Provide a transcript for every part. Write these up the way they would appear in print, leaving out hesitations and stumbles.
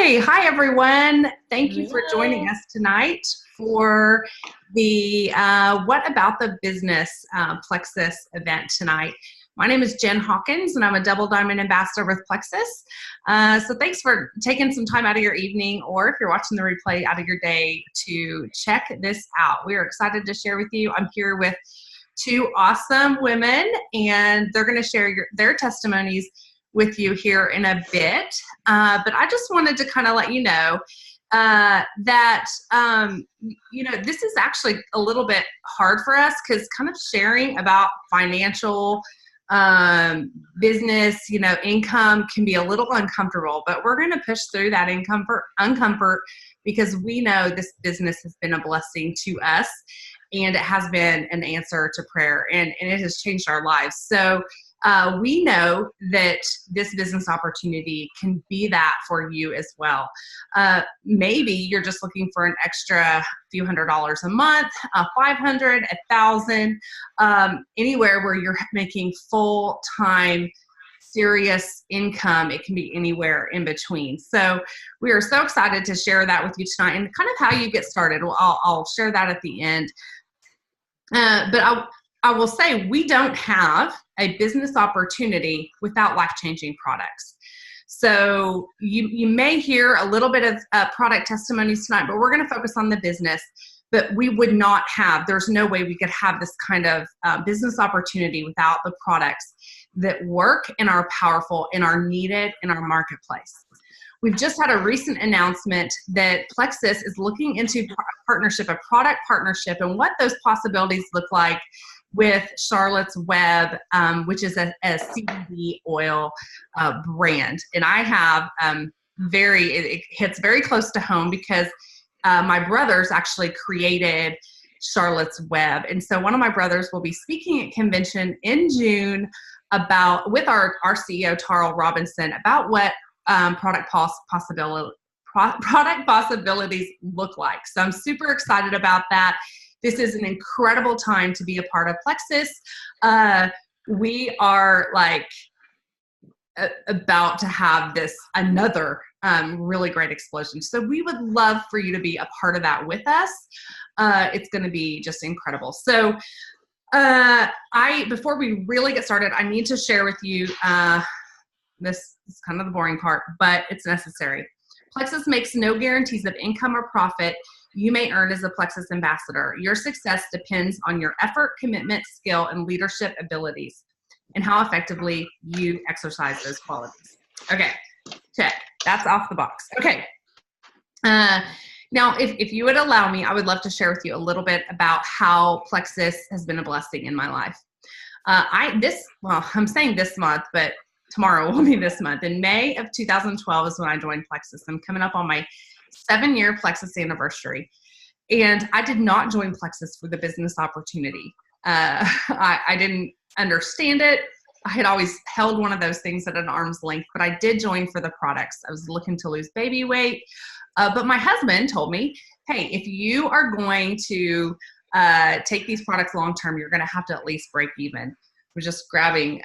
Hi everyone. Thank you for joining Hello. us tonight for the What About the Business Plexus event tonight. My name is Jen Hawkins and I'm a Double Diamond Ambassador with Plexus. So thanks for taking some time out of your evening, or if you're watching the replay, out of your day to check this out. We are excited to share with you. I'm here with two awesome women and they're going to share their testimonies with you here in a bit. But I just wanted to kind of let you know that, this is actually a little bit hard for us because kind of sharing about financial business, income can be a little uncomfortable, but we're going to push through that uncomfort because we know this business has been a blessing to us and it has been an answer to prayer and it has changed our lives. So we know that this business opportunity can be that for you as well. Maybe you're just looking for an extra few $100s a month, $500, $1,000, anywhere where you're making full-time serious income. It can be anywhere in between. So we are so excited to share that with you tonight and kind of how you get started. Well, I'll share that at the end. But I will say we don't have a business opportunity without life-changing products. So you may hear a little bit of product testimonies tonight, but we're going to focus on the business. But we would not have, there's no way we could have this kind of business opportunity without the products that work and are powerful and are needed in our marketplace. We've just had a recent announcement that Plexus is looking into a product partnership, and what those possibilities look like with Charlotte's Web, which is a CBD oil brand. And I have it hits very close to home because my brothers actually created Charlotte's Web. And so one of my brothers will be speaking at convention in June with our CEO, Carole Robinson, about what product possibilities look like. So I'm super excited about that. This is an incredible time to be a part of Plexus. We are about to have another really great explosion. So we would love for you to be a part of that with us. It's going to be just incredible. So before we really get started, I need to share with you, this is kind of the boring part, but it's necessary. Plexus makes no guarantees of income or profit you may earn as a Plexus ambassador. Your success depends on your effort, commitment, skill, and leadership abilities, and how effectively you exercise those qualities. Okay, check. That's off the box. Okay. Now, if you would allow me, I would love to share with you a little bit about how Plexus has been a blessing in my life. I'm saying this month, but tomorrow will be this month. In May of 2012 is when I joined Plexus. I'm coming up on my 7-year Plexus anniversary. And I did not join Plexus for the business opportunity. I didn't understand it. I had always held one of those things at an arm's length, but I did join for the products. I was looking to lose baby weight. But my husband told me, hey, if you are going to take these products long-term, you're going to have to at least break even. Was just grabbing,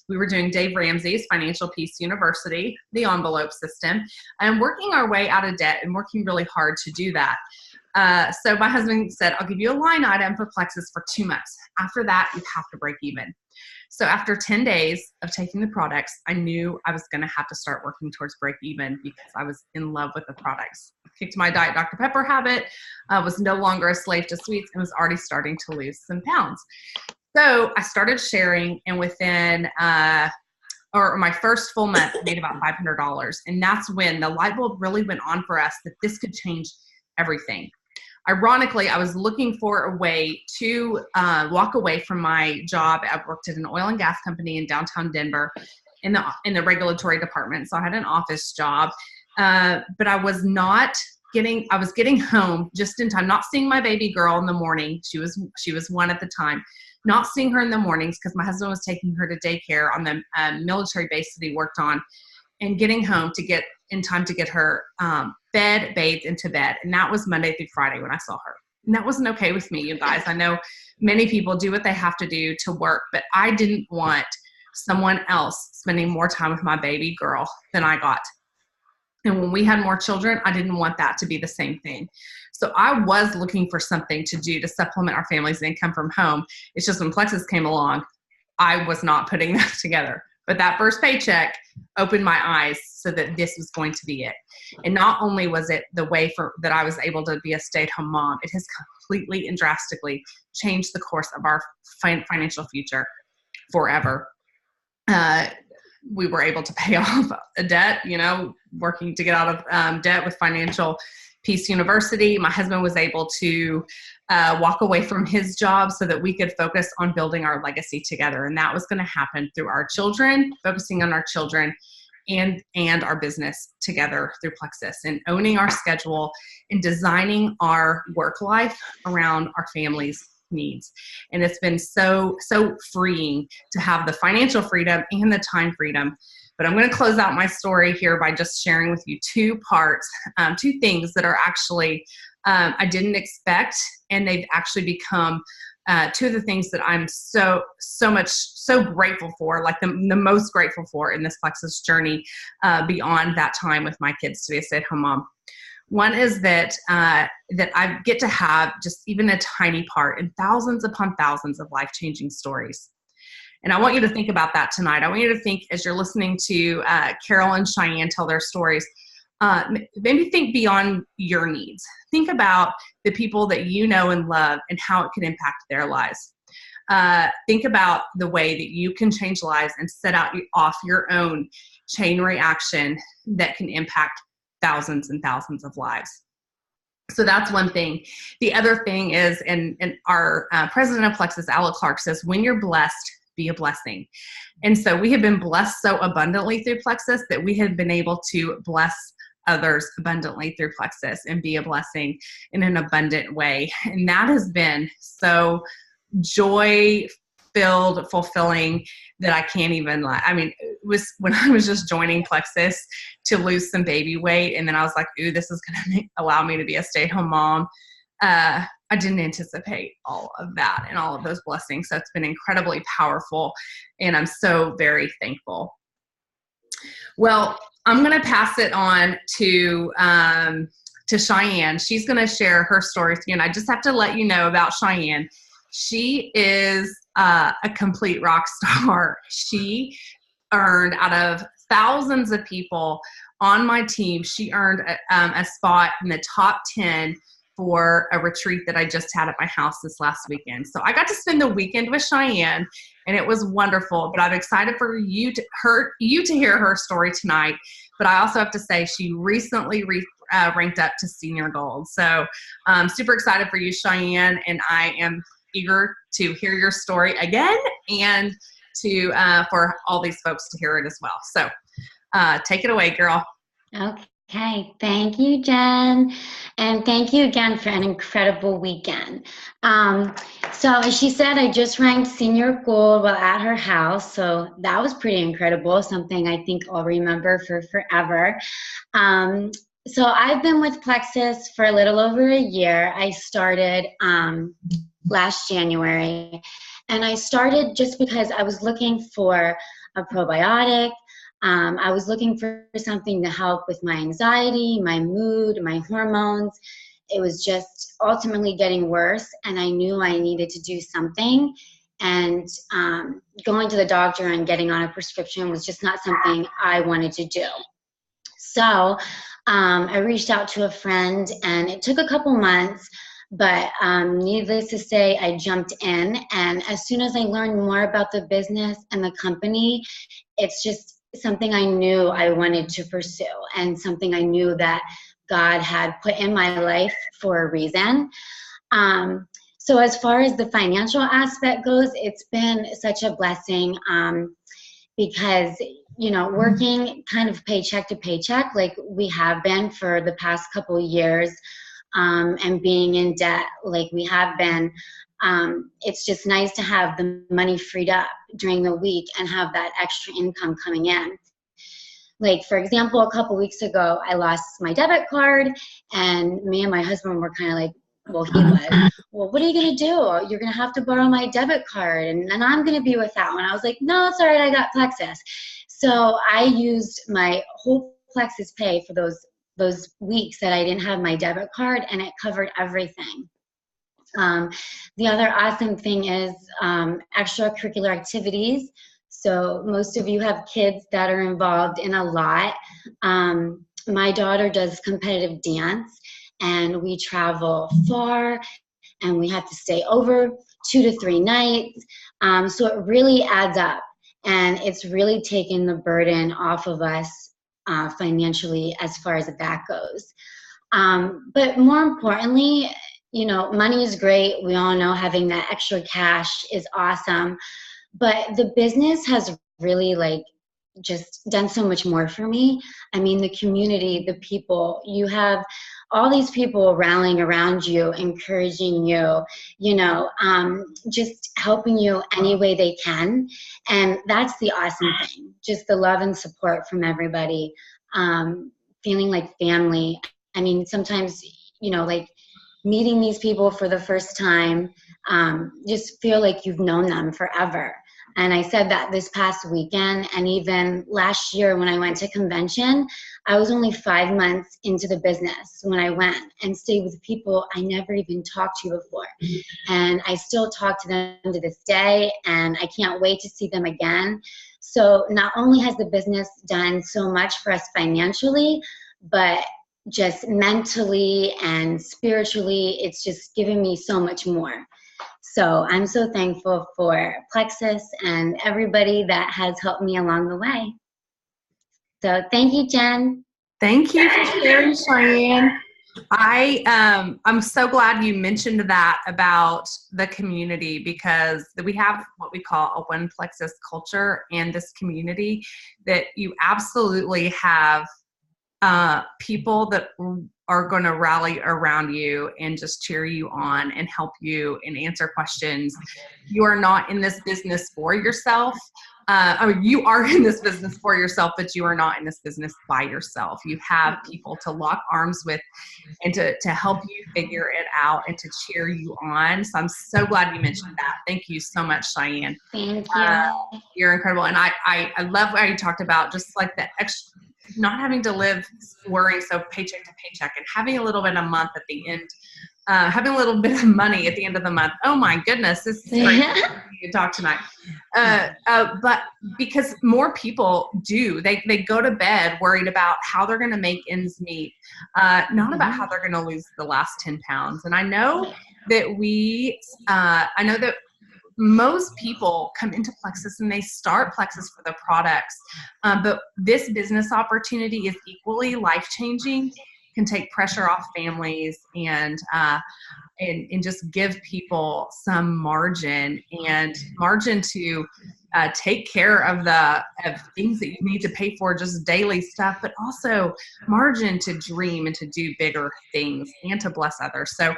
we were doing Dave Ramsey's Financial Peace University, the envelope system, and working our way out of debt and working really hard to do that. So my husband said, I'll give you a line item for Plexus for 2 months. After that, you have to break even. So after 10 days of taking the products, I knew I was going to have to start working towards break even because I was in love with the products. Kicked my Diet Dr. Pepper habit, was no longer a slave to sweets, and was already starting to lose some pounds. So I started sharing, and within my first full month, I made about $500. And that's when the light bulb really went on for us that this could change everything. Ironically, I was looking for a way to walk away from my job. I worked at an oil and gas company in downtown Denver in the regulatory department. So I had an office job, but I was getting home just in time, not seeing my baby girl in the morning. She was 1 at the time. Not seeing her in the mornings because my husband was taking her to daycare on the military base that he worked on, and getting home to get in time to get her bathed into bed. And that was Monday through Friday when I saw her. And that wasn't okay with me, you guys. I know many people do what they have to do to work, but I didn't want someone else spending more time with my baby girl than I got. And when we had more children, I didn't want that to be the same thing. So I was looking for something to do to supplement our family's income from home. It's just when Plexus came along, I was not putting that together. But that first paycheck opened my eyes so that this was going to be it. And not only was it the way that I was able to be a stay-at-home mom, it has completely and drastically changed the course of our financial future forever. We were able to pay off a debt, working to get out of debt with Financial Peace University. My husband was able to walk away from his job so that we could focus on building our legacy together. And that was going to happen through our children, focusing on our children and our business together through Plexus, and owning our schedule and designing our work life around our family's needs. And it's been so freeing to have the financial freedom and the time freedom. But I'm going to close out my story here by just sharing with you two things that are actually I didn't expect, and they've actually become two of the things that I'm so grateful for, like the most grateful for in this Plexus journey beyond that time with my kids to be a stay-at-home mom. One is that I get to have just even a tiny part in thousands upon thousands of life-changing stories. And I want you to think about that tonight. I want you to think, as you're listening to Carole and Cheyenne tell their stories, maybe think beyond your needs. Think about the people that you know and love and how it can impact their lives. Think about the way that you can change lives and set off your own chain reaction that can impact thousands and thousands of lives. So that's one thing. The other thing is, and our president of Plexus, Alex Clark, says, when you're blessed, be a blessing. And so we have been blessed so abundantly through Plexus that we have been able to bless others abundantly through Plexus and be a blessing in an abundant way. And that has been so joy-filled, fulfilling that I can't even it was when I was just joining Plexus to lose some baby weight, and then I was like, ooh, this is going to allow me to be a stay-at-home mom. I didn't anticipate all of that and all of those blessings. So it's been incredibly powerful, and I'm so very thankful. Well, I'm going to pass it on to Cheyenne. She's going to share her story with you, and I just have to let you know about Cheyenne. She is a complete rock star. She earned, out of thousands of people on my team, she earned a spot in the top 10 for a retreat that I just had at my house this last weekend. So I got to spend the weekend with Cheyenne, and it was wonderful. But I'm excited for you to hear her story tonight. But I also have to say, she recently ranked up to senior gold. So I'm super excited for you, Cheyenne, and I am eager to hear your story again, and to for all these folks to hear it as well. So take it away, girl. Okay, thank you, Jen, and thank you again for an incredible weekend. So as she said, I just ranked senior gold while at her house, so that was pretty incredible, something I think I'll remember for forever. So I've been with Plexus for a little over a year. I started last January, and I started just because I was looking for a probiotic. I was looking for something to help with my anxiety, my mood, my hormones. It was just ultimately getting worse, and I knew I needed to do something. And going to the doctor and getting on a prescription was just not something I wanted to do. So I reached out to a friend, and it took a couple months, but needless to say, I jumped in. And as soon as I learned more about the business and the company, it's just something I knew I wanted to pursue, and something I knew that God had put in my life for a reason. So as far as the financial aspect goes, it's been such a blessing because, working kind of paycheck to paycheck like we have been for the past couple of years, and being in debt like we have been, it's just nice to have the money freed up during the week and have that extra income coming in. Like, for example, a couple weeks ago, I lost my debit card, and me and my husband were kind of like, well, he was, well, what are you going to do? You're going to have to borrow my debit card, and I'm going to be without one. I was like, no, it's all right, I got Plexus. So I used my whole Plexus Pay for those weeks that I didn't have my debit card, and it covered everything. The other awesome thing is extracurricular activities. So most of you have kids that are involved in a lot. My daughter does competitive dance, and we travel far, and we have to stay over 2 to 3 nights. So it really adds up, and it's really taken the burden off of us financially as far as that goes. But more importantly, you know, money is great. We all know having that extra cash is awesome. But the business has really just done so much more for me. I mean, the community, the people, you have all these people rallying around you, encouraging you, you know, just helping you any way they can. And that's the awesome thing, just the love and support from everybody, feeling like family. I mean, sometimes, you know, like meeting these people for the first time, just feel like you've known them forever. And I said that this past weekend, and even last year when I went to convention, I was only 5 months into the business when I went and stayed with people I never even talked to before. And I still talk to them to this day, and I can't wait to see them again. So not only has the business done so much for us financially, but just mentally and spiritually, it's just given me so much more. So I'm so thankful for Plexus and everybody that has helped me along the way. So thank you, Jen. Thank you for sharing, Cheyenne. I'm so glad you mentioned that about the community, because we have what we call a One Plexus culture and this community, that you absolutely have people that are going to rally around you and just cheer you on and help you and answer questions. You are not in this business for yourself. You are in this business for yourself, but you are not in this business by yourself. You have people to lock arms with and to help you figure it out and to cheer you on. So I'm so glad you mentioned that. Thank you so much, Cheyenne. Thank you. You're incredible. And I love how you talked about just like the extra, not having to live worrying so paycheck to paycheck, and having a little bit a month at the end, having a little bit of money at the end of the month. Oh my goodness, this is great to talk tonight. But because more people do, they go to bed worried about how they're going to make ends meet, not about how they're going to lose the last 10 pounds. And I know that most people come into Plexus and they start Plexus for the products, but this business opportunity is equally life-changing, can take pressure off families, and just give people some margin to take care of things that you need to pay for, just daily stuff, but also margin to dream and to do bigger things and to bless others. So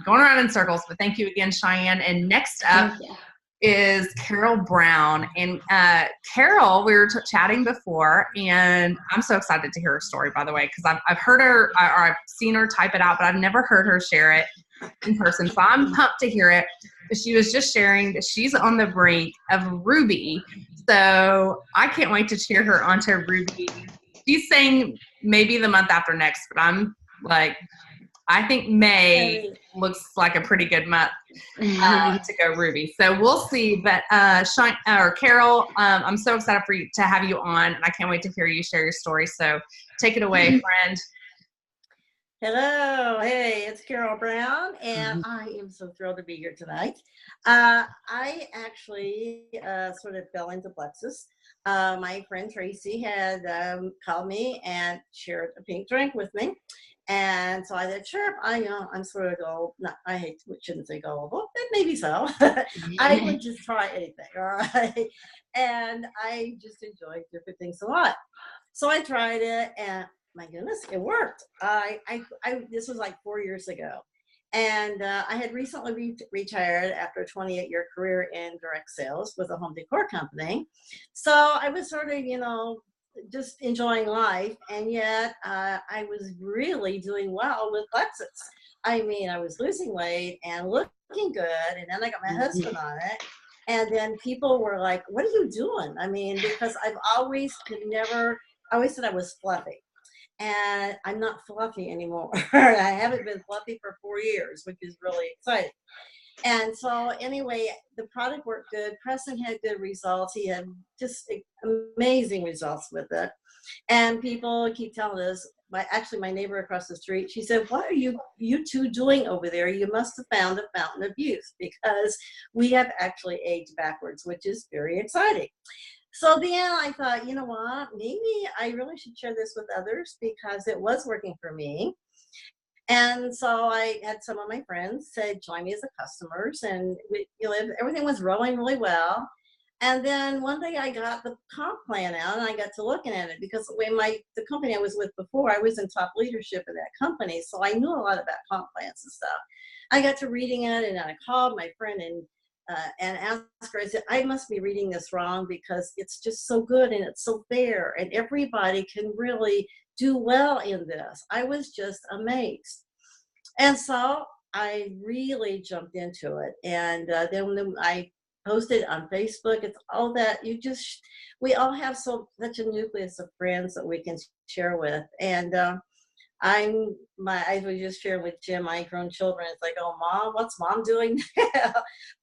going around in circles, but thank you again, Cheyenne. And next up is Carole Brown. And Carole, we were chatting before, and I'm so excited to hear her story, by the way, because I've heard her, or I've seen her type it out, but I've never heard her share it in person. So I'm pumped to hear it. But she was just sharing that she's on the brink of Ruby. So I can't wait to cheer her onto Ruby. She's saying maybe the month after next, but I'm like, I think May looks like a pretty good month to go Ruby. So we'll see. But Carole, I'm so excited for you to have you on, and I can't wait to hear you share your story. So take it away, friend. Hello, hey, it's Carole Brown, and I am so thrilled to be here tonight. I actually sort of fell into Plexus. My friend Tracy had called me and shared a pink drink with me. And so I said, sure, I'm sort of gullible. No, shouldn't say gullible, but maybe so. I would just try anything, all right? And I just enjoy different things a lot. So I tried it, and my goodness, it worked. This was like 4 years ago. And I had recently retired after a 28-year career in direct sales with a home decor company. So I was sort of, just enjoying life, and yet I was really doing well with Plexus. I mean, I was losing weight and looking good, and then I got my husband on it, and then people were like, what are you doing? I mean, because I've always could never I always said I was fluffy. And I'm not fluffy anymore. I haven't been fluffy for 4 years, which is really exciting. And so anyway, the product worked good. Preston had good results. He had just amazing results with it. And people keep telling us, my neighbor across the street, she said, what are you two doing over there? You must have found a fountain of youth, because we have actually aged backwards, which is very exciting. So then I thought, you know what, maybe I really should share this with others, because it was working for me. And so I had some of my friends say, join me as a customers, and everything was rolling really well. And then one day I got the comp plan out, and I got to looking at it, because the company I was with before, I was in top leadership in that company. So I knew a lot about comp plans and stuff. I got to reading it, and I called my friend and asked her, I said, I must be reading this wrong, because it's just so good and it's so fair and everybody can really do well in this. I was just amazed. And so I really jumped into it. And then when I posted on Facebook, it's all that we all have such a nucleus of friends that we can share with. And I was just sharing with Jim, my grown children. It's like, oh, Mom, what's Mom doing now?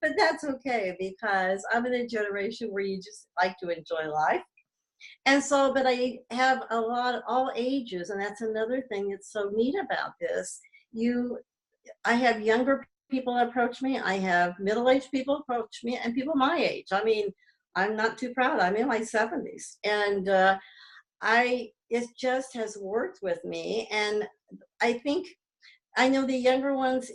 But that's okay, because I'm in a generation where you just like to enjoy life. And so, but I have all ages, and that's another thing that's so neat about this. I have younger people approach me. I have middle-aged people approach me, and people my age. I mean, I'm not too proud. I'm in my 70s, and it just has worked with me. And I know the younger ones,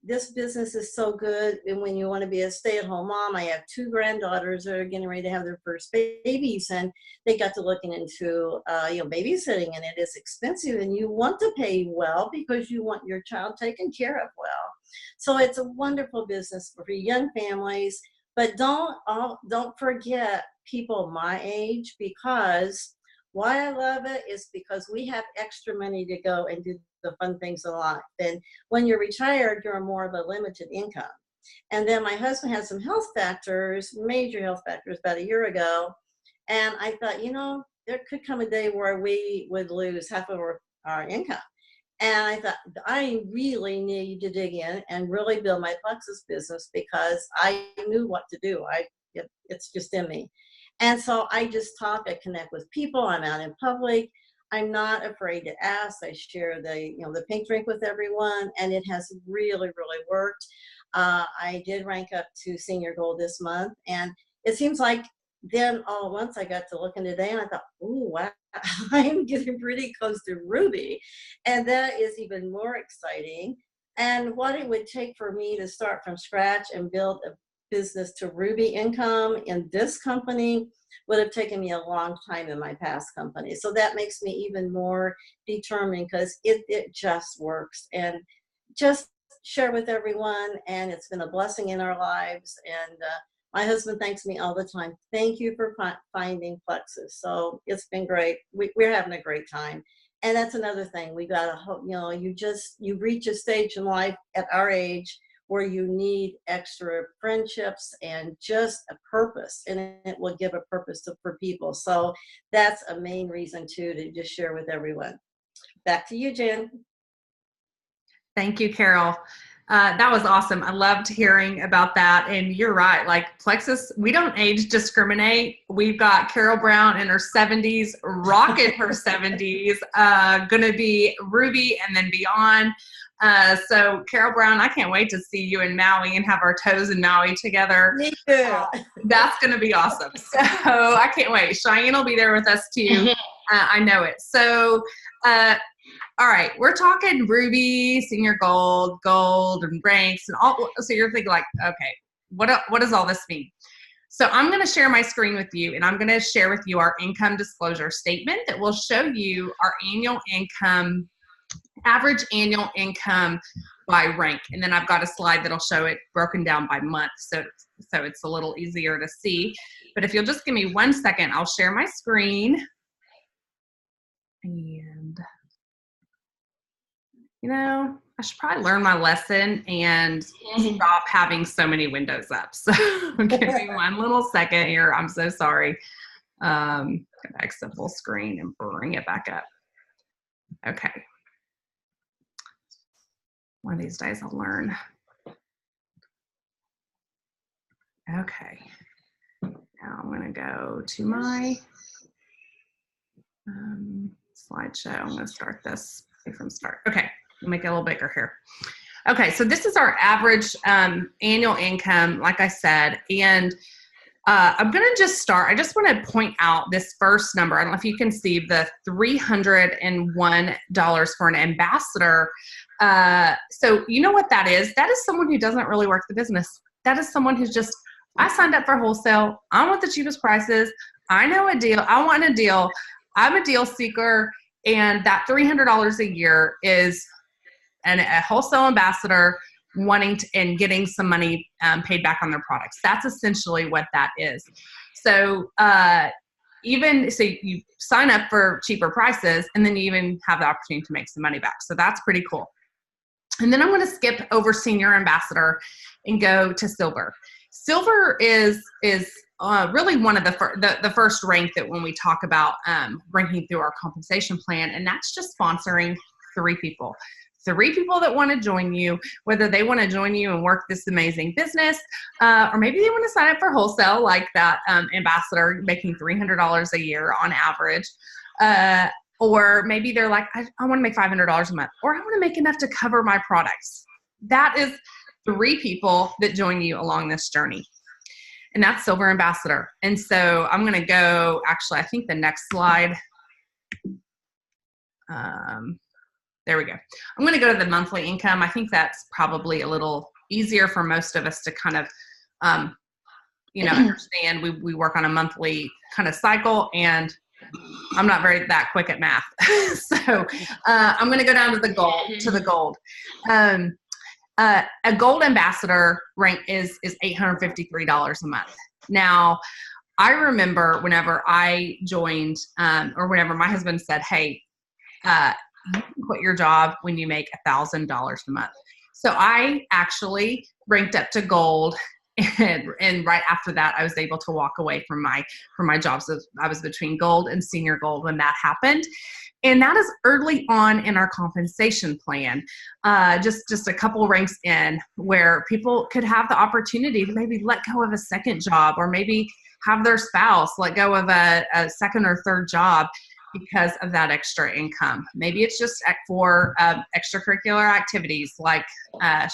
this business is so good. And when you want to be a stay-at-home mom, I have 2 granddaughters that are getting ready to have their first babies, and they got to looking into babysitting, and it is expensive, and you want to pay well because you want your child taken care of well. So it's a wonderful business for young families. But don't forget people my age, because why I love it is because we have extra money to go and do the fun things in life. And when you're retired, you're more of a limited income. And then my husband had some major health factors about a year ago. And I thought, there could come a day where we would lose half of our income. And I thought, I really need to dig in and really build my Plexus business, because I knew what to do. It's just in me. And so I just talk, I connect with people, I'm out in public. I'm not afraid to ask. I share the pink drink with everyone, and it has really, really worked. I did rank up to senior gold this month, and it seems like then all at once I got to looking today, and I thought, ooh, wow, I'm getting pretty close to ruby. And that is even more exciting. And what it would take for me to start from scratch and build a business to ruby income in this company would have taken me a long time in my past company. So that makes me even more determined, because it just works. And just share with everyone, and it's been a blessing in our lives. And my husband thanks me all the time. Thank you for finding Plexus. So it's been great. We're having a great time. And that's another thing. We got to hope, you reach a stage in life at our age where you need extra friendships and just a purpose, and it will give a purpose for people. So that's a main reason too, to just share with everyone. Back to you, Jen. Thank you, Carole. That was awesome. I loved hearing about that. And you're right, like Plexus, we don't age discriminate. We've got Carole Brown in her 70s, rocking her 70s, gonna be Ruby and then beyond. So Carole Brown, I can't wait to see you in Maui and have our toes in Maui together. Me too. That's going to be awesome. So I can't wait. Cheyenne will be there with us too. I know it. So, all right, we're talking ruby, senior gold, and ranks, and all. So you're thinking like, okay, what does all this mean? So I'm going to share my screen with you, and I'm going to share with you our income disclosure statement that will show you our average annual income by rank. And then I've got a slide that'll show it broken down by month, so it's a little easier to see. But if you'll just give me 1 second, I'll share my screen. And I should probably learn my lesson and stop having so many windows up. So give me 1 little second here. I'm so sorry. Go back to full screen and bring it back up. Okay. One of these days I'll learn. Okay. Now I'm going to go to my slideshow. I'm going to start this from start. Okay. I'll make it a little bigger here. Okay. So this is our average annual income, like I said, and I'm going to just start. I just want to point out this first number. I don't know if you can see the $301 for an ambassador. So you know what that is? That is someone who doesn't really work the business. That is someone who's just, I signed up for wholesale. I want the cheapest prices. I know a deal. I want a deal. I'm a deal seeker. And that $300 a year is a wholesale ambassador wanting to, and getting some money paid back on their products. That's essentially what that is. So even so you sign up for cheaper prices and then you even have the opportunity to make some money back. So that's pretty cool. And then I'm going to skip over senior ambassador and go to silver. Silver is really one of the first rank that when we talk about ranking through our compensation plan, and that's just sponsoring 3 people. 3 people that want to join you, whether they want to join you and work this amazing business, or maybe they want to sign up for wholesale like that ambassador making $300 a year on average. Or maybe they're like, I want to make $500 a month, or I want to make enough to cover my products. That is 3 people that join you along this journey. And that's silver ambassador. And so I'm going to go, actually, I think the next slide. There we go. I'm going to go to the monthly income. I think that's probably a little easier for most of us to kind of, understand. We work on a monthly kind of cycle, and I'm not that quick at math. So I'm going to go down to the gold. A gold ambassador rank is $853 a month. Now, I remember whenever I joined, or whenever my husband said, hey, you can quit your job when you make $1,000 a month. So I actually ranked up to gold, and right after that, I was able to walk away from my job. So I was between gold and senior gold when that happened. And that is early on in our compensation plan, just a couple ranks in, where people could have the opportunity to maybe let go of a second job, or maybe have their spouse let go of a second or third job because of that extra income. Maybe it's just for extracurricular activities like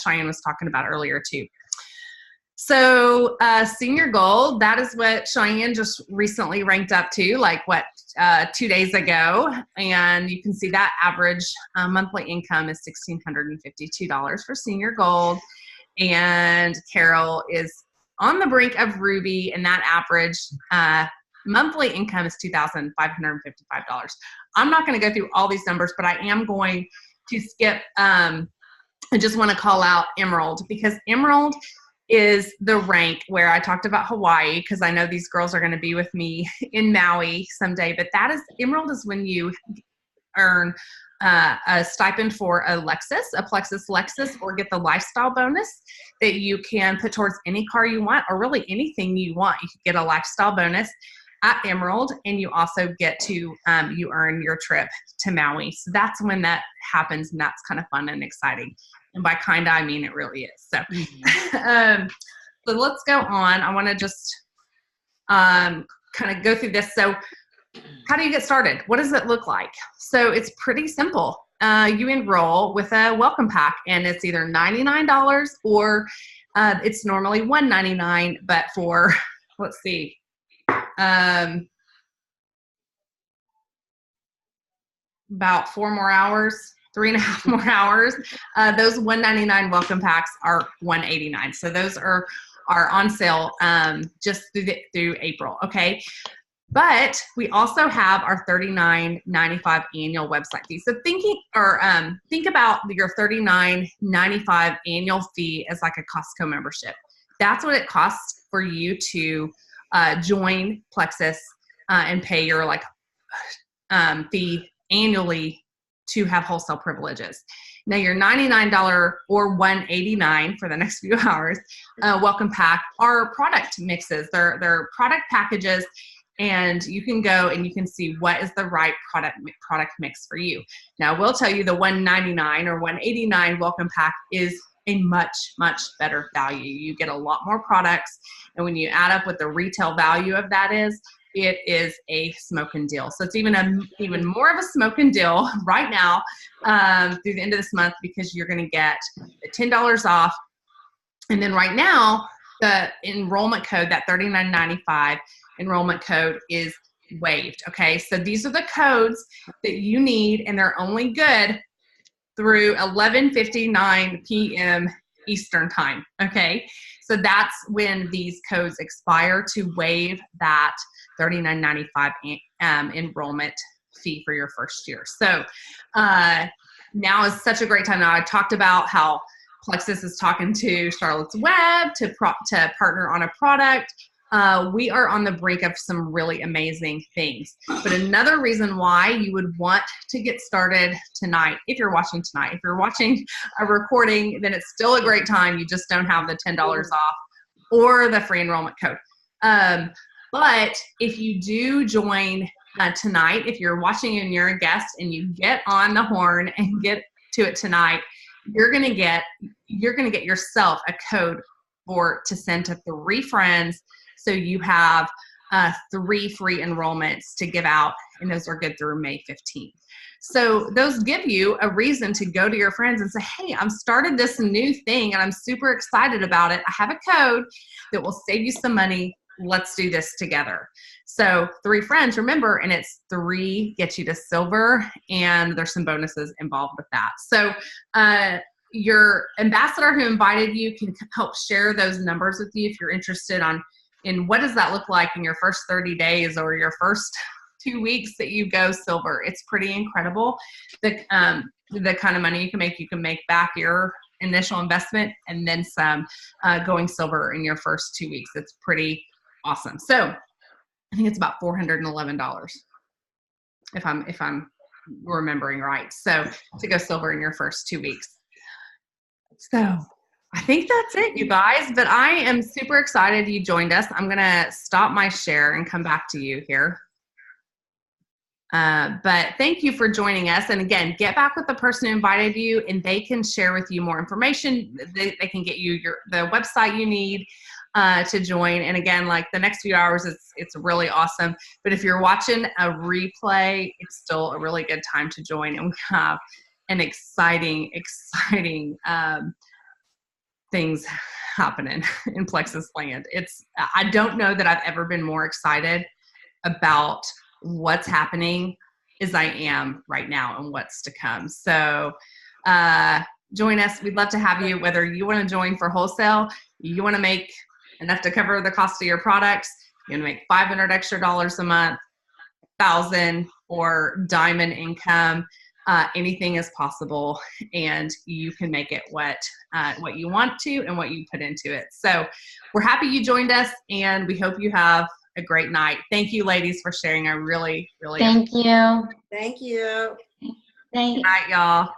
Cheyenne was talking about earlier too. So senior gold, that is what Cheyenne just recently ranked up to, 2 days ago. And you can see that average monthly income is $1,652 for senior gold. And Carole is on the brink of ruby, and that average monthly income is $2,555. I'm not going to go through all these numbers, but I am going to skip. I just want to call out emerald, because emerald is the rank where I talked about Hawaii, because I know these girls are going to be with me in Maui someday. But emerald is when you earn a stipend for a Plexus Lexus, or get the lifestyle bonus that you can put towards any car you want, or really anything you want. You can get a lifestyle bonus at Emerald, and you also get to, you earn your trip to Maui. So that's when that happens, and that's kind of fun and exciting. And by kind of, I mean it really is. So, so let's go on. I want to just kind of go through this. So how do you get started? What does it look like? So it's pretty simple. You enroll with a welcome pack, and it's either $99 or it's normally $199, but for, let's see, about 4 more hours, 3.5 more hours. Those $199 welcome packs are $189. So those are on sale just through April. Okay. But we also have our $39.95 annual website fee. So think about your $39.95 annual fee as like a Costco membership. That's what it costs for you to join Plexus and pay your fee annually to have wholesale privileges. Now your $99 or $189 for the next few hours welcome pack are product mixes. They're product packages and you can go and you can see what is the right product mix for you. Now, I will tell you the $199 or $189 welcome pack is a much, much better value. You get a lot more products, and when you add up what the retail value of that is, it is a smoking deal. So it's even more of a smoking deal right now through the end of this month, because you're going to get the $10 off. And then right now, the enrollment code, that $39.95 enrollment code, is waived. Okay, so these are the codes that you need, and they're only good through 11:59 p.m. Eastern time. Okay, so that's when these codes expire to waive that $39.95 enrollment fee for your first year. So now is such a great time. Now, I talked about how Plexus is talking to Charlotte's Web to partner on a product. We are on the brink of some really amazing things. But another reason why you would want to get started tonight, if you're watching tonight, if you're watching a recording, then it's still a great time. You just don't have the $10 off or the free enrollment code. But if you do join tonight, if you're watching and you're a guest and you get on the horn and get to it tonight, you're gonna get yourself a code to send to 3 friends. So you have 3 free enrollments to give out, and those are good through May 15th. So those give you a reason to go to your friends and say, hey, I'm started this new thing and I'm super excited about it. I have a code that will save you some money. Let's do this together. So 3 friends, remember, and it's 3 gets you to silver, and there's some bonuses involved with that. So your ambassador who invited you can help share those numbers with you if you're interested in what does that look like in your first 30 days or your first 2 weeks that you go silver. It's pretty incredible. The kind of money you can make back your initial investment and then some going silver in your first 2 weeks. It's pretty awesome. So I think it's about $411 if I'm remembering right. So to go silver in your first 2 weeks. So I think that's it, you guys, but I am super excited you joined us. I'm going to stop my share and come back to you here. But thank you for joining us. And again, get back with the person who invited you, and they can share with you more information. They can get you the website you need to join. And again, like the next few hours, it's really awesome. But if you're watching a replay, it's still a really good time to join. And we have an exciting things happening in Plexus land. I don't know that I've ever been more excited about what's happening as I am right now and what's to come. So join us. We'd love to have you, whether you want to join for wholesale, you want to make enough to cover the cost of your products, you want to make $500 extra a month, 1,000, or diamond income. Anything is possible, and you can make it what you want to and what you put into it. So we're happy you joined us, and we hope you have a great night. Thank you, ladies, for sharing. I really Thank you. Thank you. Thank Good night, y'all.